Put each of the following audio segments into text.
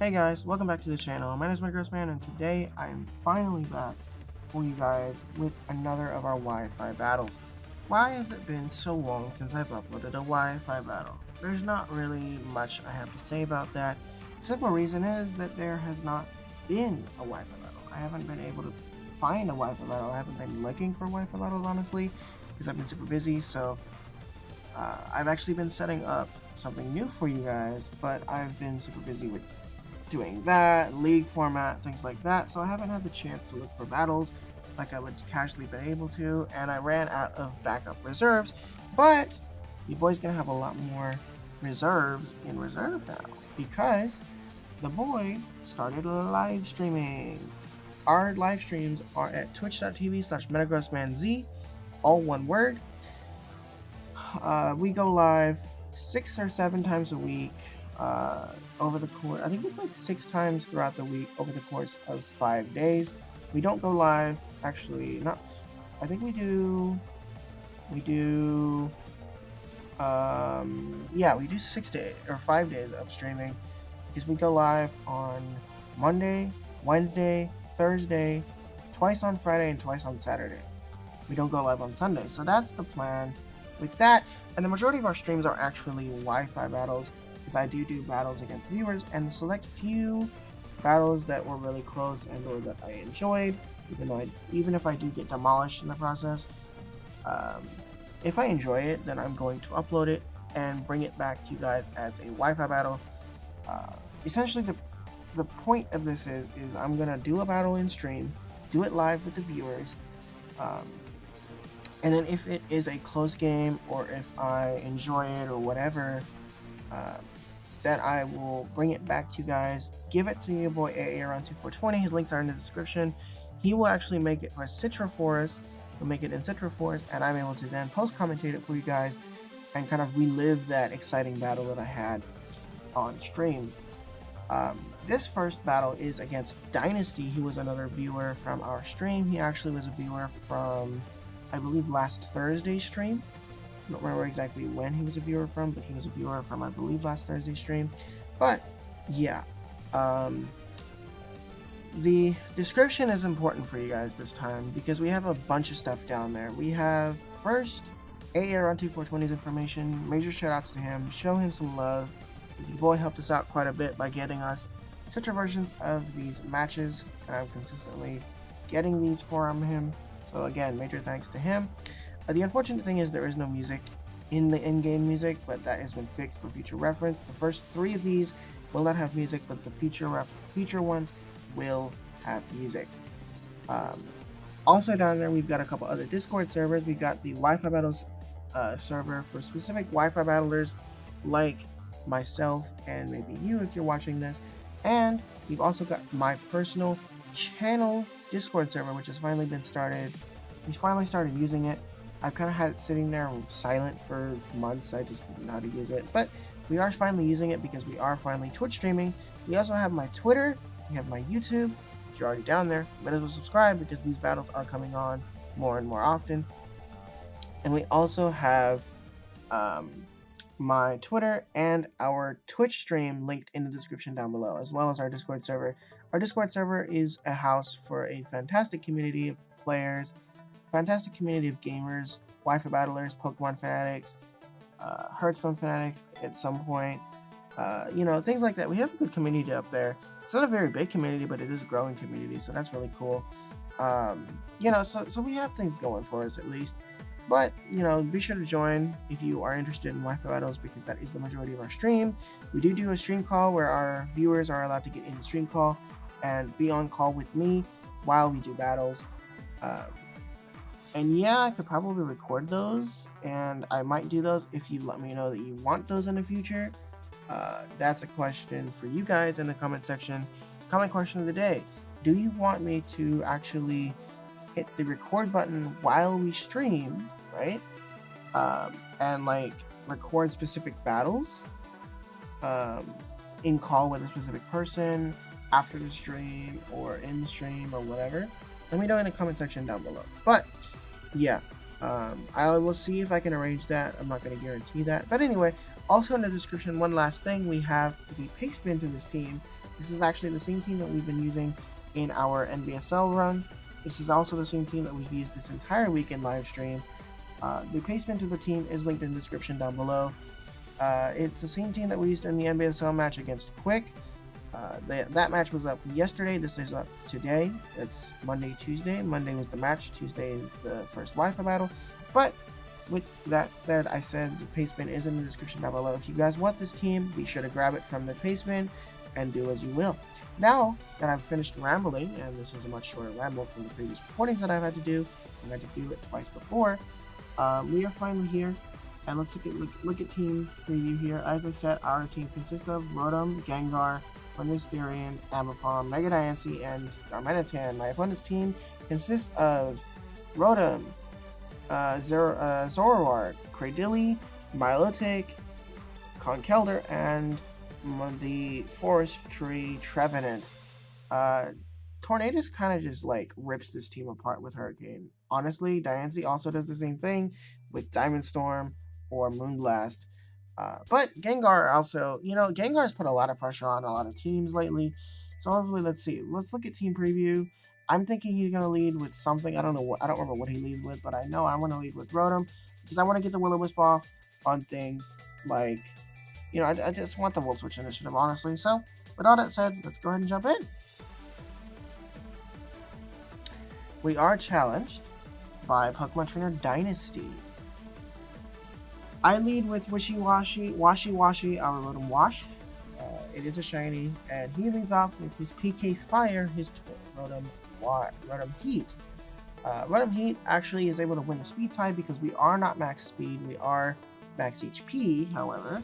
Hey guys, welcome back to the channel. My name is Metagrossman, and today I am finally back for you guys with another of our Wi-Fi battles. Why has it been so long since I've uploaded a Wi-Fi battle? There's not really much I have to say about that. The simple reason is that there has not been a Wi-Fi battle. I haven't been able to find a Wi-Fi battle. I haven't been looking for Wi-Fi battles, honestly, because I've been super busy, so I've actually been setting up something new for you guys, but I've been super busy with doing that, league format, things like that, so I haven't had the chance to look for battles like I would casually been able to, and I ran out of backup reserves, but you boys gonna have a lot more reserves in reserve now, because the boy started live streaming. Our live streams are at twitch.tv/metagrossmanz, all one word. We go live 6 or 7 times a week over the course. I think it's like 6 times throughout the week over the course of 5 days. We don't go live, actually, not. I think we do. Yeah, we do 6 days or 5 days of streaming because we go live on Monday, Wednesday, Thursday, twice on Friday, and twice on Saturday. We don't go live on Sunday, so that's the plan with that. And the majority of our streams are actually Wi-Fi battles, because I do battles against viewers, and the select few battles that were really close and or that I enjoyed, even if I do get demolished in the process, if I enjoy it, then I'm going to upload it and bring it back to you guys as a Wi-Fi battle. Essentially, the point of this is I'm gonna do a battle in stream, do it live with the viewers, and then if it is a close game or if I enjoy it or whatever, then I will bring it back to you guys, give it to your boy AA around 2420. His links are in the description. He will actually make it for Citra Forest. He'll make it in Citra Forest, and I'm able to then post-commentate it for you guys and kind of relive that exciting battle that I had on stream. This first battle is against Dynasty. He was another viewer from our stream. He actually was a viewer from, I believe, last Thursday's stream. I don't remember exactly when he was a viewer from, but he was a viewer from, I believe, last Thursday's stream. But yeah, the description is important for you guys this time because we have a bunch of stuff down there. We have first AA on 2420's information. Major shout outs to him. Show him some love. Because the boy helped us out quite a bit by getting us Citra versions of these matches, and I'm consistently getting these from him. So again, major thanks to him. The unfortunate thing is there is no music in the in-game music, but that has been fixed for future reference. The first 3 of these will not have music, but the future ones will have music. Also down there, we've got a couple other Discord servers. We've got the Wi-Fi Battles server for specific Wi-Fi battlers like myself and maybe you if you're watching this. And we've also got my personal channel Discord server, which has finally been started. We finally started using it. I've kind of had it sitting there silent for months. I just didn't know how to use it, but we are finally using it because we are finally Twitch streaming. We also have my Twitter, we have my YouTube. If you're already down there, might as well subscribe because these battles are coming on more and more often. And we also have my Twitter and our Twitch stream linked in the description down below, as well as our Discord server. Our Discord server is a house for a fantastic community of players, fantastic community of gamers, Wi-Fi battlers, Pokemon fanatics, Hearthstone fanatics at some point, you know, things like that. We have a good community up there. It's not a very big community, but it is a growing community, so that's really cool. You know, so we have things going for us at least. But, you know, be sure to join if you are interested in Wi-Fi battles because that is the majority of our stream. We do a stream call where our viewers are allowed to get in the stream call and be on call with me while we do battles. And yeah, I could probably record those, and I might do those if you let me know that you want those in the future. That's a question for you guys in the comment section. Comment question of the day. Do you want me to actually hit the record button while we stream, right? And like record specific battles in call with a specific person after the stream or in the stream or whatever? Let me know in the comment section down below. But yeah, I will see if I can arrange that. I'm not going to guarantee that. But anyway, also in the description, one last thing, we have the paste bin to this team. This is actually the same team that we've been using in our NBSL run. This is also the same team that we've used this entire week in LiveStream. The placement of the team is linked in the description down below. It's the same team that we used in the NBSL match against Quick. That match was up yesterday. This is up today. It's Monday, Tuesday. Monday was the match. Tuesday is the first Wi-Fi battle. But with that said, I said the placement is in the description down below. If you guys want this team, be sure to grab it from the placement and do as you will. Now that I've finished rambling, and this is a much shorter ramble from the previous recordings that I've had to do, I've had to do it twice before, we are finally here, and let's look at team preview here. As I said, our team consists of Rotom, Gengar, Thunderian, Ambipom, Mega Dynasty, and Darmanitan. My opponent's team consists of Rotom, Zoroark, Cradily, Milotic, Conkeldurr, and the Forest Tree Trevenant. Tornadus kind of just like rips this team apart with Hurricane. Honestly, Dynasty also does the same thing with Diamond Storm or Moonblast. But Gengar also, Gengar's put a lot of pressure on a lot of teams lately. So hopefully, let's see. Let's look at team preview. I'm thinking he's gonna lead with something. I don't remember what he leads with, but I know I'm gonna lead with Rotom because I want to get the Will-O-Wisp off on things like, I just want the Volt Switch initiative, honestly. So with all that said, let's go ahead and jump in. We are challenged by Pokemon Trainer Dynasty. I lead with Wishy-Washy, our Rotom Wash. It is a shiny, and he leads off with his PK Fire, his Rotom Heat. Rotom Heat actually is able to win the speed tie because we are not max speed, we are max HP, however.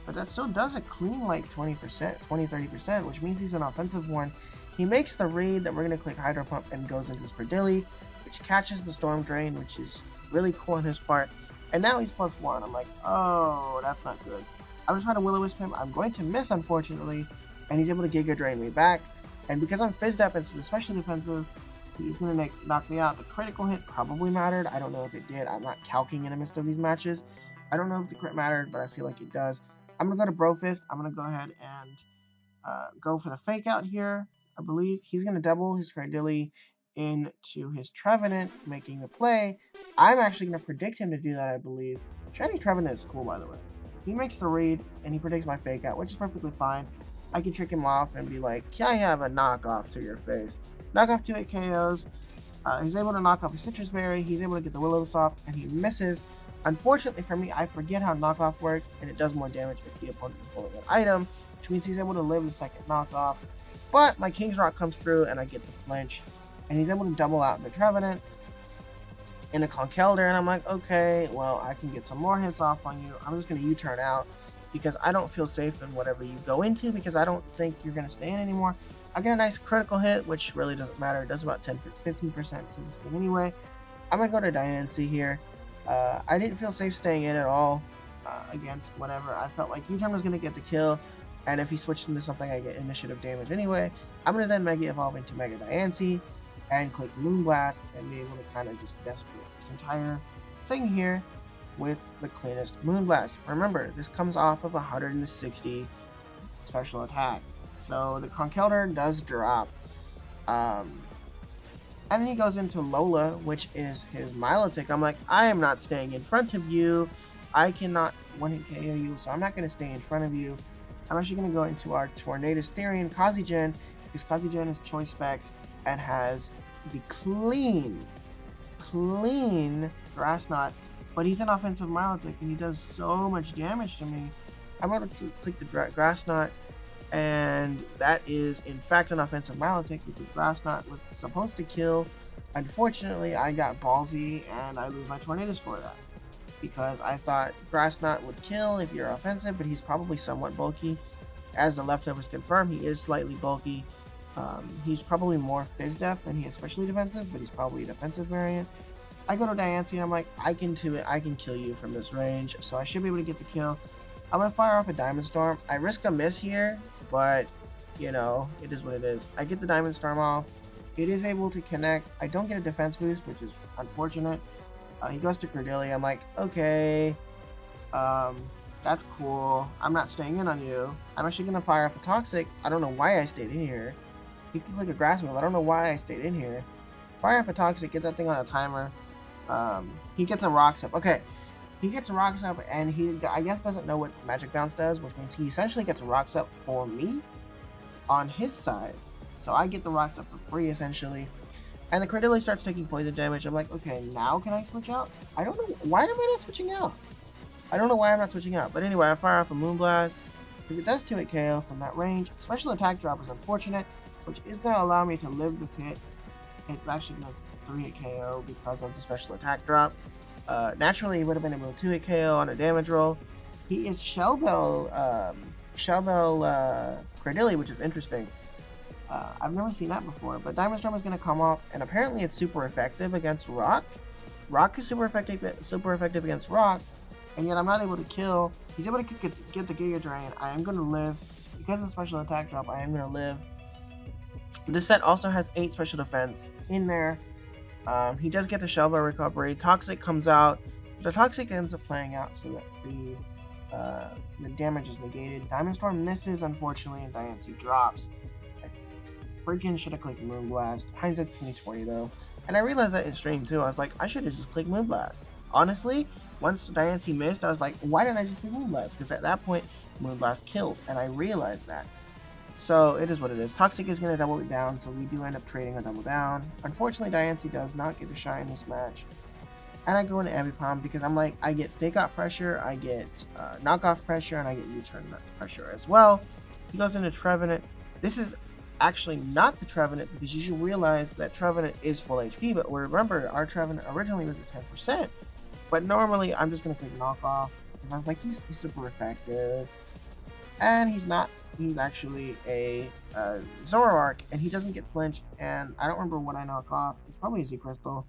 But that still does a clean like 20-30%, which means he's an offensive one. He makes the read that we're going to click Hydro Pump and goes into his Cradily, which catches the Storm Drain, which is really cool on his part. And now he's +1. I'm like, oh, that's not good. I was trying to Will-O-Wisp him. I'm going to miss, unfortunately, and he's able to Giga Drain me back. And because I'm Fizz Dep and especially defensive, he's going to knock me out. The critical hit probably mattered. I don't know if it did. I'm not calcing in the midst of these matches. I don't know if the crit mattered, but I feel like it does. I'm going to go to Brofist. I'm going to go ahead and go for the Fake Out here. I believe he's going to double his Cradily into his Trevenant, making the play. I'm actually going to predict him to do that, I believe. Shiny Trevenant is cool, by the way. He makes the read, and he predicts my Fake Out, which is perfectly fine. I can trick him off and be like, can I have a knockoff to your face? Knockoff 2-8 KOs. He's able to knock off a Citrus Berry. He's able to get the Will-O-Wisp off, and he misses. Unfortunately for me, I forget how knockoff works, and it does more damage if the opponent is holding an item, which means he's able to live the second knockoff. But my King's Rock comes through, and I get the flinch, and he's able to double out the Trevenant in a Conkeldurr, and I'm like, okay, well, I can get some more hits off on you. I'm just going to U-turn out because I don't feel safe in whatever you go into because I don't think you're going to stay in anymore. I get a nice critical hit, which really doesn't matter. It does about 10-15% to this thing anyway. I'm going to go to Dynasty here. I didn't feel safe staying in at all against whatever. I felt like U-turn was going to get the kill, and if he switched into something, I get initiative damage anyway. I'm going to then Mega Evolve into Mega Dynasty and click Moonblast and be able to kind of just decimate this entire thing here with the cleanest Moonblast. Remember, this comes off of 160 special attack. So the Conkeldurr does drop. And then he goes into Lola, which is his Milotic. I'm like, I am not staying in front of you. I cannot one-hit KO you, so I'm not going to stay in front of you. I'm actually going to go into our Tornadus Therian Kazigen, because Kazigen is choice specs and has the clean Grass Knot, but he's an offensive Milotic and he does so much damage to me. I'm going to click the Grass Knot, and that is in fact an offensive Milotic because Grass Knot was supposed to kill. Unfortunately, I got ballsy and I lose my Tornadus for that because I thought Grass Knot would kill if you're offensive, but he's probably somewhat bulky. As the leftovers confirm, he is slightly bulky. He's probably more Fizz Def than he is especially defensive, but he's probably a defensive variant. I go to Dynasty and I'm like, I can do it. I can kill you from this range, so I should be able to get the kill. I'm going to fire off a Diamond Storm. I risk a miss here, but, you know, it is what it is. I get the Diamond Storm off. It is able to connect. I don't get a defense boost, which is unfortunate. He goes to Cradily. I'm like, okay. That's cool. I'm not staying in on you. I'm actually gonna fire off a Toxic. I don't know why I stayed in here. He could like a grass move. I don't know why I stayed in here. Fire off a Toxic, get that thing on a timer. He gets a Rocks up. Okay, he gets Rocks up, and he, I guess, doesn't know what Magic Bounce does, which means he essentially gets Rocks up for me on his side. So I get the Rocks up for free, essentially. And the Cradily starts taking poison damage. I'm like, okay, now can I switch out? I don't know. Why am I not switching out? I don't know why I'm not switching out. But anyway, I fire off a Moonblast, because it does 2-hit KO from that range. Special attack drop is unfortunate, which is going to allow me to live this hit. It's actually going to 3-hit KO because of the special attack drop. Naturally, he would have been able to 2-hit KO on a damage roll. He is Shell Bell Cradily, which is interesting. I've never seen that before, but Diamond Storm is going to come off, and apparently it's super effective against Rock. Rock is super effective against Rock, and yet I'm not able to kill. He's able to get the Giga Drain. I am going to live. Because of the special attack drop, I am going to live. This set also has 8 special defense in there. He does get the Shell Bell recovery. Toxic comes out. The Toxic ends up playing out so that the damage is negated. Diamond Storm misses, unfortunately, and Dynasty drops. Freaking should have clicked Moonblast. Hindsight 2020 though. And I realized that in stream too. I was like, I should have just clicked Moonblast. Honestly, once Dynasty missed, I was like, why didn't I just click Moonblast? Because at that point, Moonblast killed, and I realized that. So it is what it is. Toxic is going to double it down, so we do end up trading a double down. Unfortunately, Dynasty does not get the shine this match. And I go into Ambipom because I'm like, I get fake out pressure, I get knockoff pressure, and I get U-turn pressure as well. He goes into Trevenant. This is actually not the Trevenant, because you should realize that Trevenant is full HP, but remember, our Trevenant originally was at 10%, but normally I'm just going to click knockoff, because I was like, he's super effective, and he's not. He's actually a Zoroark, and he doesn't get flinch, and I don't remember what I knock off. It's probably a Z-Crystal,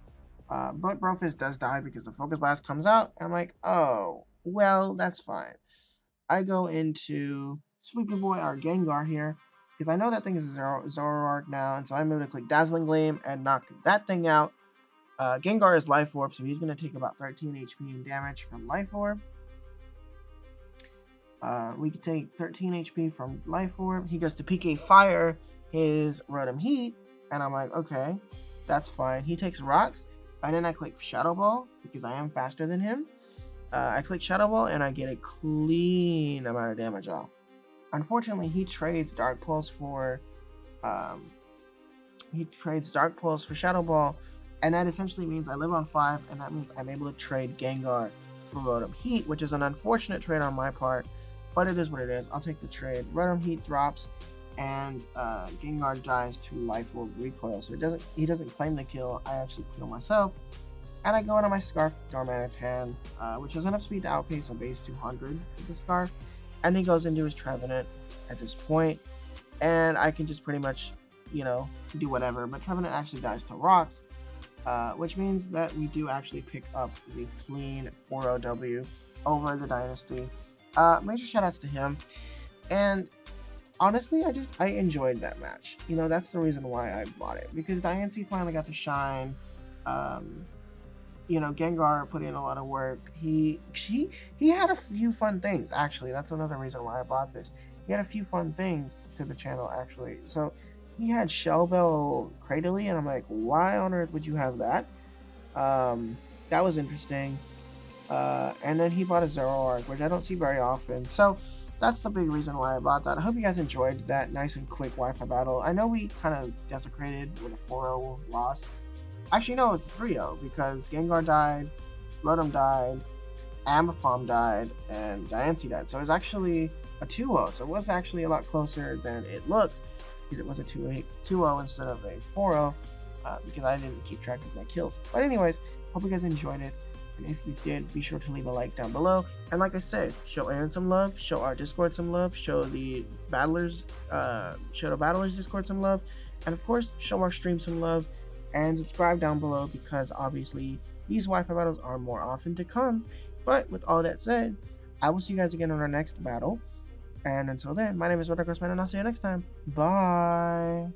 but Brofist does die because the Focus Blast comes out, and I'm like, oh, well, that's fine. I go into Sweepy Boy, our Gengar here, because I know that thing is a Zoroark now, and so I'm able to click Dazzling Gleam and knock that thing out. Gengar is Life Orb, so he's going to take about 13 HP in damage from Life Orb. We can take 13 HP from Life Orb. He goes to PK Fire his Rotom Heat, and I'm like, okay, that's fine. He takes Rocks, and then I click Shadow Ball, because I am faster than him. I click Shadow Ball, and I get a clean amount of damage off. Unfortunately, he trades Dark Pulse for Shadow Ball, and that essentially means I live on 5, and that means I'm able to trade Gengar for Rotom Heat, which is an unfortunate trade on my part, but it is what it is. I'll take the trade. Rotom Heat drops, and Gengar dies to Life Orb Recoil, so he doesn't claim the kill. I actually kill myself, and I go into my Scarf Darmanitan, which has enough speed to outpace a base 200 with the Scarf. And he goes into his Trevenant at this point, and I can just pretty much, you know, do whatever. But Trevenant actually dies to Rocks, which means that we do actually pick up the clean 4-0W over the Dynasty. Major shoutouts to him, and honestly, I enjoyed that match. You know, that's the reason why I bought it, because Dynasty finally got to shine. You know, Gengar put in a lot of work. He had a few fun things, actually. That's another reason why I bought this. He had a few fun things to the channel, actually. So he had Shell Bell Cradily, and I'm like, why on earth would you have that? That was interesting. And then he bought a Zoroark, which I don't see very often. So that's the big reason why I bought that. I hope you guys enjoyed that nice and quick Wi-Fi battle. I know we kind of desecrated with a 4-0 loss. Actually, no, it was 3-0 because Gengar died, Rotom died, Ambipom died, and Dynasty died. So it was actually a 2-0. So it was actually a lot closer than it looks, because it was a 2-0 instead of a 4-0, because I didn't keep track of my kills. But anyways, hope you guys enjoyed it. And if you did, be sure to leave a like down below. And like I said, show Aaron some love, show our Discord some love, show the battlers Discord some love, and of course, show our stream some love. And subscribe down below, because obviously these Wi-Fi battles are more often to come. But with all that said, I will see you guys again on our next battle. And until then, my name is Metagrossman, and I'll see you next time. Bye!